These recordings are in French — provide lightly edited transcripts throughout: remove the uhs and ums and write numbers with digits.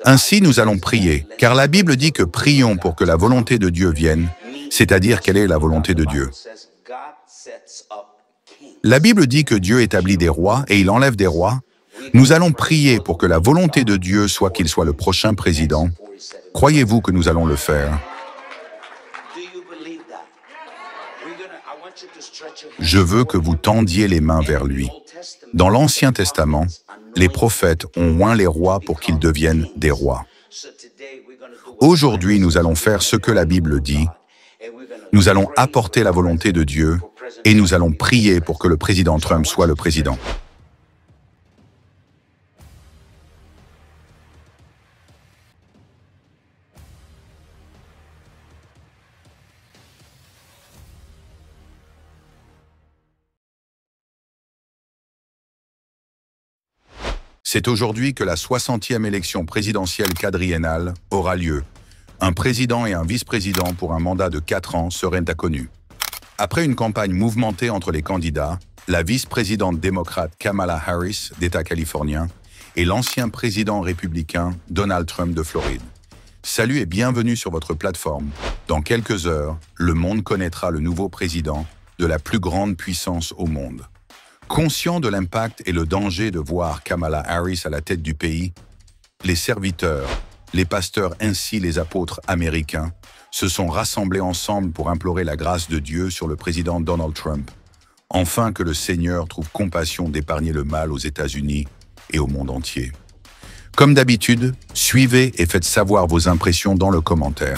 Ainsi, nous allons prier, car la Bible dit que prions pour que la volonté de Dieu vienne, c'est-à-dire quelle est la volonté de Dieu. La Bible dit que Dieu établit des rois et il enlève des rois. Nous allons prier pour que la volonté de Dieu soit qu'il soit le prochain président. Croyez-vous que nous allons le faire? Je veux que vous tendiez les mains vers lui. Dans l'Ancien Testament, les prophètes ont oint les rois pour qu'ils deviennent des rois. Aujourd'hui, nous allons faire ce que la Bible dit. Nous allons apporter la volonté de Dieu et nous allons prier pour que le président Trump soit le président. C'est aujourd'hui que la 60e élection présidentielle quadriennale aura lieu. Un président et un vice-président pour un mandat de 4 ans seraient inconnus. Après une campagne mouvementée entre les candidats, la vice-présidente démocrate Kamala Harris d'État californien et l'ancien président républicain Donald Trump de Floride. Salut et bienvenue sur votre plateforme. Dans quelques heures, le monde connaîtra le nouveau président de la plus grande puissance au monde. Conscient de l'impact et le danger de voir Kamala Harris à la tête du pays, les serviteurs, les pasteurs ainsi les apôtres américains se sont rassemblés ensemble pour implorer la grâce de Dieu sur le président Donald Trump, afin que le Seigneur trouve compassion d'épargner le mal aux États-Unis et au monde entier. Comme d'habitude, suivez et faites savoir vos impressions dans le commentaire.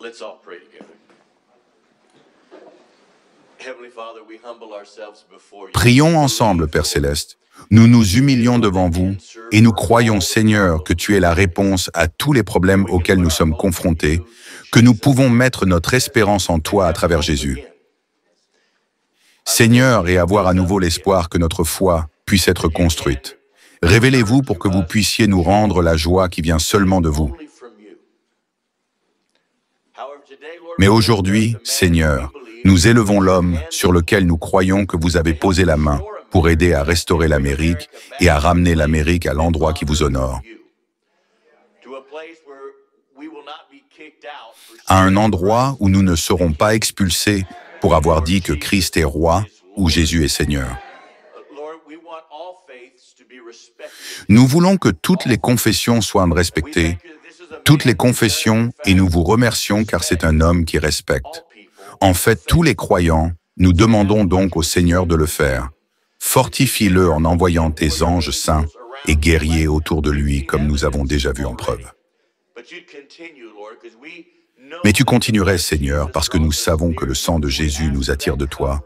Let's all pray together. Heavenly Father, we humble ourselves before you. Prions ensemble, Père Céleste. Nous nous humilions devant vous et nous croyons, Seigneur, que tu es la réponse à tous les problèmes auxquels nous sommes confrontés, que nous pouvons mettre notre espérance en toi à travers Jésus. Seigneur, et avoir à nouveau l'espoir que notre foi puisse être construite. Révélez-vous pour que vous puissiez nous rendre la joie qui vient seulement de vous. Mais aujourd'hui, Seigneur, nous élevons l'homme sur lequel nous croyons que vous avez posé la main pour aider à restaurer l'Amérique et à ramener l'Amérique à l'endroit qui vous honore. À un endroit où nous ne serons pas expulsés pour avoir dit que Christ est roi ou Jésus est Seigneur. Nous voulons que toutes les confessions soient respectées, toutes les confessions, et nous vous remercions car c'est un homme qui respecte. En fait, tous les croyants, nous demandons donc au Seigneur de le faire. Fortifie-le en envoyant tes anges saints et guerriers autour de lui, comme nous avons déjà vu en preuve. Mais tu continuerais, Seigneur, parce que nous savons que le sang de Jésus nous attire de toi.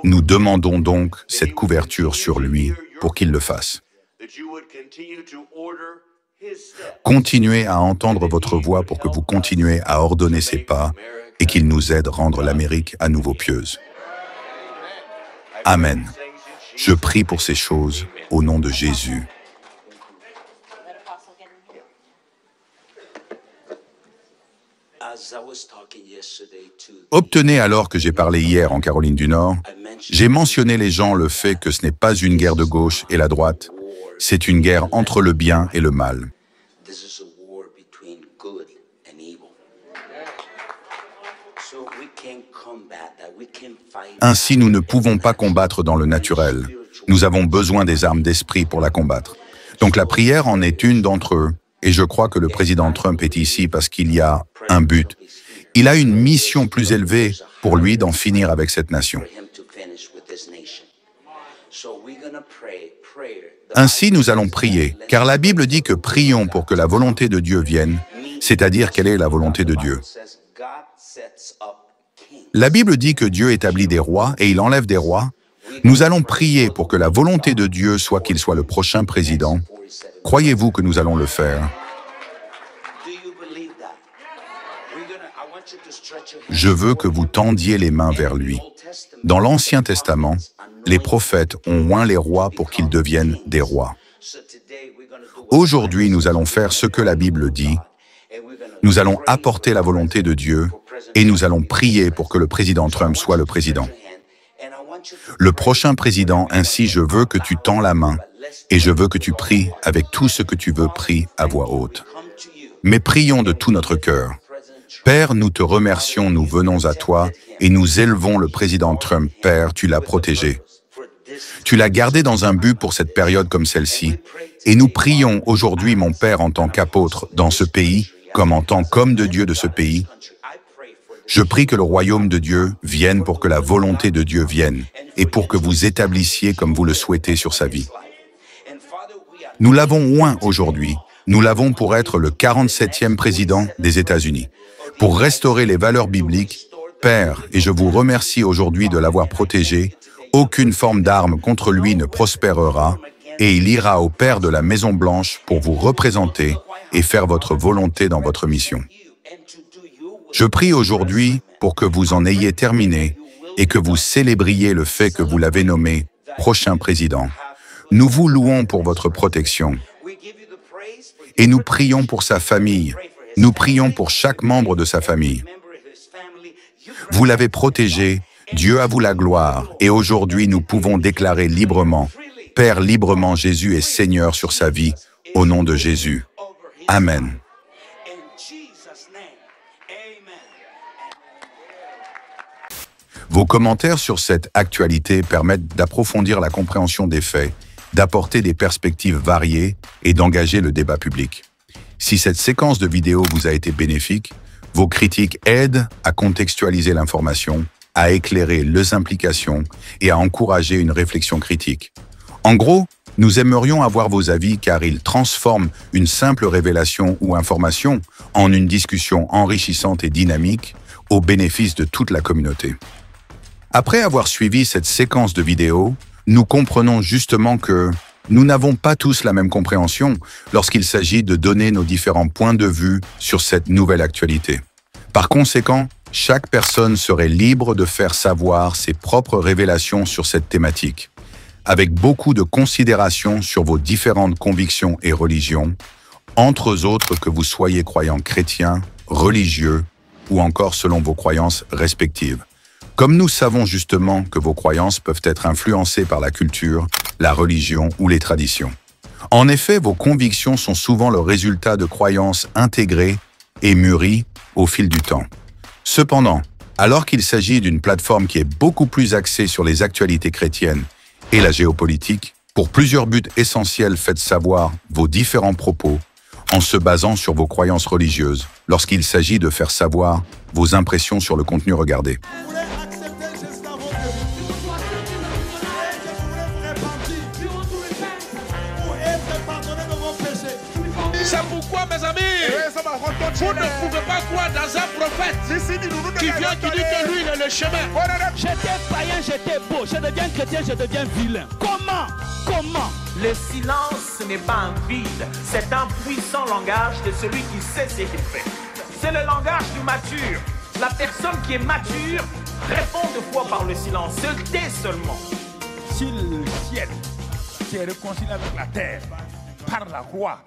Nous demandons donc cette couverture sur lui pour qu'il le fasse. Continuez à entendre votre voix pour que vous continuez à ordonner ses pas et qu'il nous aide à rendre l'Amérique à nouveau pieuse. Amen. Je prie pour ces choses au nom de Jésus. Obtenez alors que j'ai parlé hier en Caroline du Nord, j'ai mentionné les gens le fait que ce n'est pas une guerre de gauche et la droite, c'est une guerre entre le bien et le mal. Ainsi, nous ne pouvons pas combattre dans le naturel. Nous avons besoin des armes d'esprit pour la combattre. Donc la prière en est une d'entre eux, et je crois que le président Trump est ici parce qu'il y a un but. Il a une mission plus élevée pour lui d'en finir avec cette nation. Ainsi, nous allons prier, car la Bible dit que prions pour que la volonté de Dieu vienne, c'est-à-dire quelle est la volonté de Dieu. La Bible dit que Dieu établit des rois et il enlève des rois. Nous allons prier pour que la volonté de Dieu soit qu'il soit le prochain président. Croyez-vous que nous allons le faire? Je veux que vous tendiez les mains vers lui. Dans l'Ancien Testament, les prophètes ont oint les rois pour qu'ils deviennent des rois. Aujourd'hui, nous allons faire ce que la Bible dit. Nous allons apporter la volonté de Dieu et nous allons prier pour que le président Trump soit le président. Le prochain président, ainsi je veux que tu tends la main et je veux que tu pries avec tout ce que tu veux, prie à voix haute. Mais prions de tout notre cœur. Père, nous te remercions, nous venons à toi et nous élevons le président Trump. Père, tu l'as protégé. Tu l'as gardé dans un but pour cette période comme celle-ci. Et nous prions aujourd'hui, mon Père, en tant qu'apôtre dans ce pays, comme en tant qu'homme de Dieu de ce pays. Je prie que le royaume de Dieu vienne pour que la volonté de Dieu vienne et pour que vous établissiez comme vous le souhaitez sur sa vie. Nous l'avons oint aujourd'hui. Nous l'avons pour être le 47e président des États-Unis, pour restaurer les valeurs bibliques. Père, et je vous remercie aujourd'hui de l'avoir protégé. Aucune forme d'arme contre lui ne prospérera, et il ira au Père de la Maison-Blanche pour vous représenter et faire votre volonté dans votre mission. Je prie aujourd'hui pour que vous en ayez terminé et que vous célébriez le fait que vous l'avez nommé prochain président. Nous vous louons pour votre protection. Et nous prions pour sa famille. Nous prions pour chaque membre de sa famille. Vous l'avez protégé, Dieu à vous la gloire, et aujourd'hui nous pouvons déclarer librement, Père librement, Jésus est Seigneur sur sa vie, au nom de Jésus. Amen. Vos commentaires sur cette actualité permettent d'approfondir la compréhension des faits, d'apporter des perspectives variées et d'engager le débat public. Si cette séquence de vidéos vous a été bénéfique, vos critiques aident à contextualiser l'information, à éclairer les implications et à encourager une réflexion critique. En gros, nous aimerions avoir vos avis car ils transforment une simple révélation ou information en une discussion enrichissante et dynamique au bénéfice de toute la communauté. Après avoir suivi cette séquence de vidéos, nous comprenons justement que nous n'avons pas tous la même compréhension lorsqu'il s'agit de donner nos différents points de vue sur cette nouvelle actualité. Par conséquent, chaque personne serait libre de faire savoir ses propres révélations sur cette thématique, avec beaucoup de considération sur vos différentes convictions et religions, entre autres que vous soyez croyant chrétien, religieux ou encore selon vos croyances respectives. Comme nous savons justement que vos croyances peuvent être influencées par la culture, la religion ou les traditions. En effet, vos convictions sont souvent le résultat de croyances intégrées et mûries au fil du temps. Cependant, alors qu'il s'agit d'une plateforme qui est beaucoup plus axée sur les actualités chrétiennes et la géopolitique, pour plusieurs buts essentiels, faites savoir vos différents propos en se basant sur vos croyances religieuses lorsqu'il s'agit de faire savoir vos impressions sur le contenu regardé. C'est pourquoi, mes amis, vous ne pouvez pas croire dans un prophète qui vient, qui dit que lui, il est le chemin. J'étais païen, j'étais beau. Je deviens chrétien, je deviens vilain. Comment? Le silence n'est pas un vide, c'est un puissant langage de celui qui sait ce qu'il fait. C'est le langage du mature. La personne qui est mature répond deux fois par le silence, se tait seulement. Si le ciel s'est réconcilié avec la terre par la croix,